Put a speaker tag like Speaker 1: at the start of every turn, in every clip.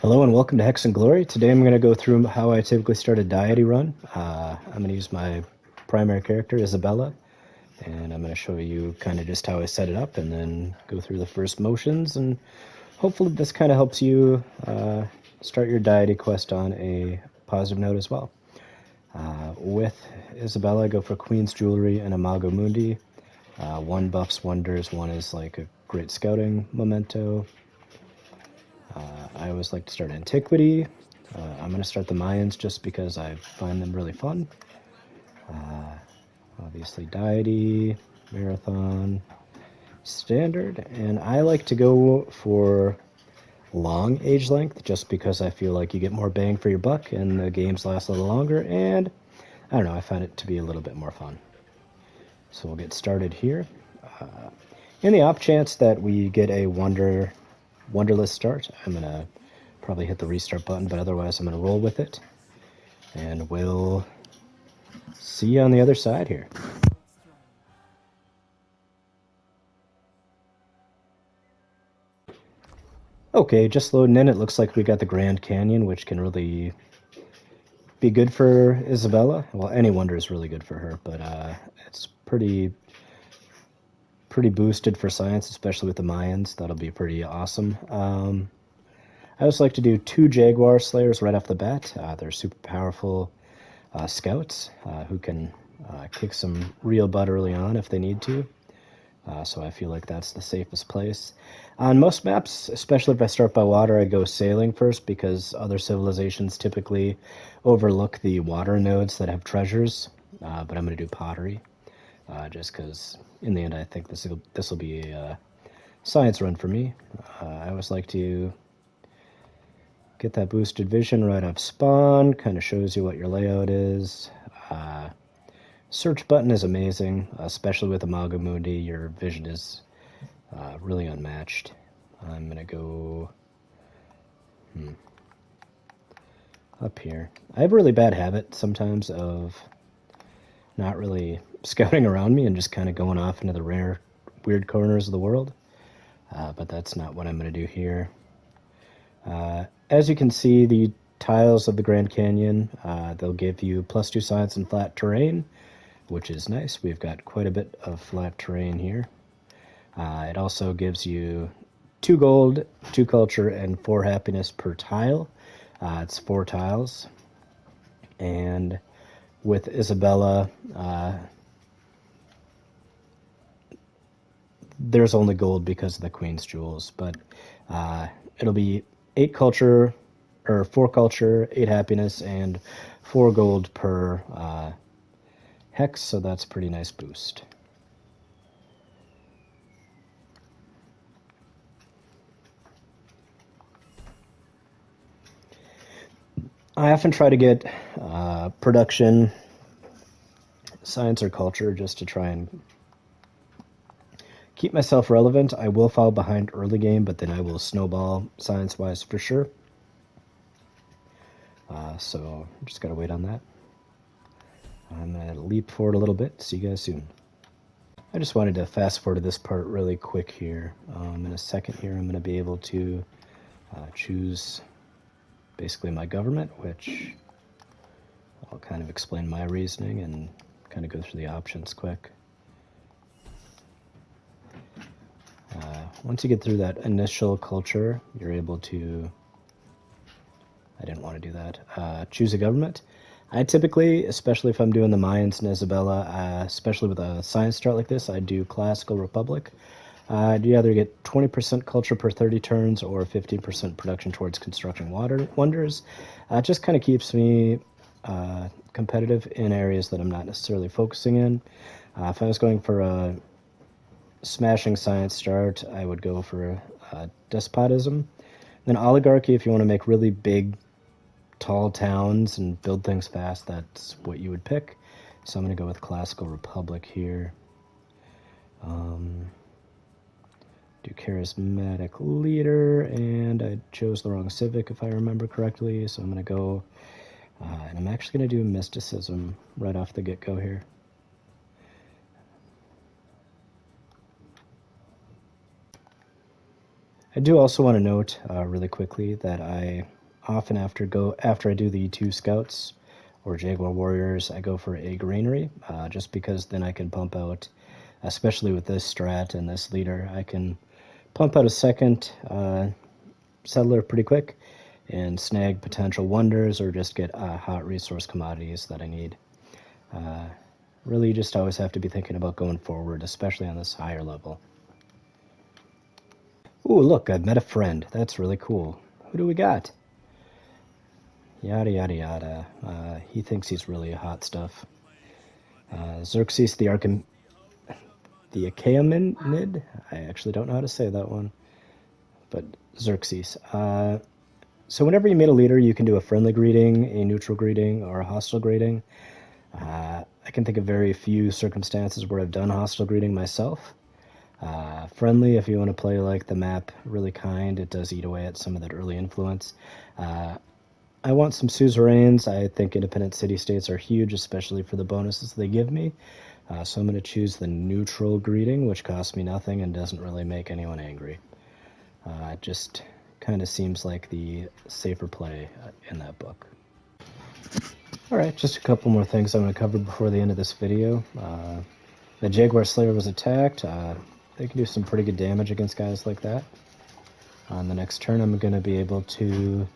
Speaker 1: Hello and welcome to Hex and Glory. Today I'm going to go through how I typically start a deity run. I'm going to use my primary character, Isabella, and I'm going to show you kind of just how I set it up and then go through the first motions, and hopefully this kind of helps you start your deity quest on a positive note as well. With Isabella, I go for Queen's Jewelry and Imago Mundi. One buffs wonders, one is like a great scouting memento. I always like to start Antiquity. I'm going to start the Mayans just because I find them really fun. Obviously Deity, Marathon, Standard, and I like to go for long age length just because I feel like you get more bang for your buck and the games last a little longer, and I don't know, I find it to be a little bit more fun. So we'll get started here. In the off chance that we get a wonderless start, I'm going to probably hit the restart button, but otherwise I'm going to roll with it. And we'll see you on the other side here. Okay, just loading in. It looks like we got the Grand Canyon, which can really be good for Isabella. Well, any wonder is really good for her, but it's pretty boosted for science, especially with the Mayans. That'll be pretty awesome. I also like to do 2 Jaguar Slayers right off the bat. They're super powerful scouts who can kick some real butt early on if they need to. So I feel like that's the safest place. On most maps, especially if I start by water, I go sailing first because other civilizations typically overlook the water nodes that have treasures. But I'm going to do pottery just because in the end I think this will be a science run for me. I always like to get that boosted vision right off spawn. Kind of shows you what your layout is. Search button is amazing, especially with Imago Mundi. Your vision is really unmatched. I'm going to go up here. I have a really bad habit sometimes of not really scouting around me and just kind of going off into the rare, weird corners of the world. But that's not what I'm going to do here. As you can see, the tiles of the Grand Canyon, they'll give you +2 science and flat terrain, which is nice. We've got quite a bit of flat terrain here. It also gives you 2 gold, 2 culture, and 4 happiness per tile. It's 4 tiles. And with Isabella, there's only gold because of the Queen's Jewels, but it'll be 8 culture, or 4 culture, 8 happiness, and 4 gold per hex, so that's a pretty nice boost. I often try to get production, science, or culture just to try and keep myself relevant. I will fall behind early game, but then I will snowball science-wise for sure. So just gotta wait on that. I'm gonna leap forward a little bit. See you guys soon. I just wanted to fast forward to this part really quick here. In a second here, I'm gonna be able to choose basically my government, which I'll kind of explain my reasoning and kind of go through the options quick. Once you get through that initial culture, you're able to, I didn't want to do that, choose a government. I typically, especially if I'm doing the Mayans and Isabella, especially with a science start like this, I do Classical Republic. You either get 20% culture per 30 turns or 15% production towards construction wonders. It just kind of keeps me competitive in areas that I'm not necessarily focusing in. If I was going for a smashing science start, I would go for despotism. Then oligarchy, if you want to make really big, tall towns and build things fast, that's what you would pick. So I'm going to go with Classical Republic here. Do charismatic leader, and I chose the wrong civic if I remember correctly, so I'm going to go, and I'm actually going to do mysticism right off the get-go here. I do also want to note really quickly that I often after I do the 2 scouts or Jaguar warriors, I go for a granary, just because then I can pump out, especially with this strat and this leader, I can pump out a second settler pretty quick and snag potential wonders or just get hot resource commodities that I need. Really, you just always have to be thinking about going forward, especially on this higher level. Ooh, look, I've met a friend. That's really cool. Who do we got? Yada, yada, yada. He thinks he's really hot stuff. Xerxes the Achaemenid? I actually don't know how to say that one. But Xerxes. So whenever you meet a leader, you can do a friendly greeting, a neutral greeting, or a hostile greeting. I can think of very few circumstances where I've done hostile greeting myself. Friendly, if you want to play like the map really kind, it does eat away at some of that early influence. I want some suzerains. I think independent city-states are huge, especially for the bonuses they give me. So I'm going to choose the neutral greeting, which costs me nothing and doesn't really make anyone angry. It just kind of seems like the safer play in that book. Alright, just a couple more things I'm going to cover before the end of this video. The Jaguar Slayer was attacked. They can do some pretty good damage against guys like that. On the next turn, I'm going to be able to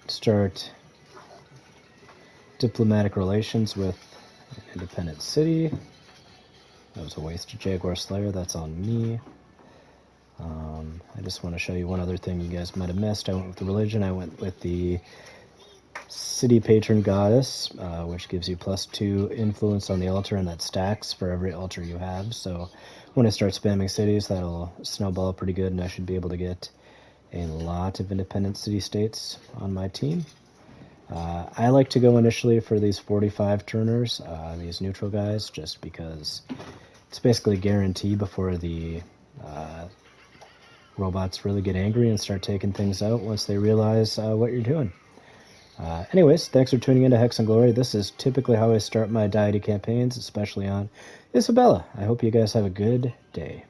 Speaker 1: start diplomatic relations with an independent city. That was a waste of Jaguar Slayer. That's on me. I just want to show you one other thing you guys might have missed. I went with the religion. I went with the city patron goddess, which gives you +2 influence on the altar, and that stacks for every altar you have. So when I start spamming cities, that'll snowball pretty good, and I should be able to get a lot of independent city-states on my team. I like to go initially for these 45 turners, these neutral guys, just because it's basically a guarantee before the robots really get angry and start taking things out once they realize what you're doing. Anyways, thanks for tuning into Hex and Glory. This is typically how I start my Deity campaigns, especially on Isabella. I hope you guys have a good day.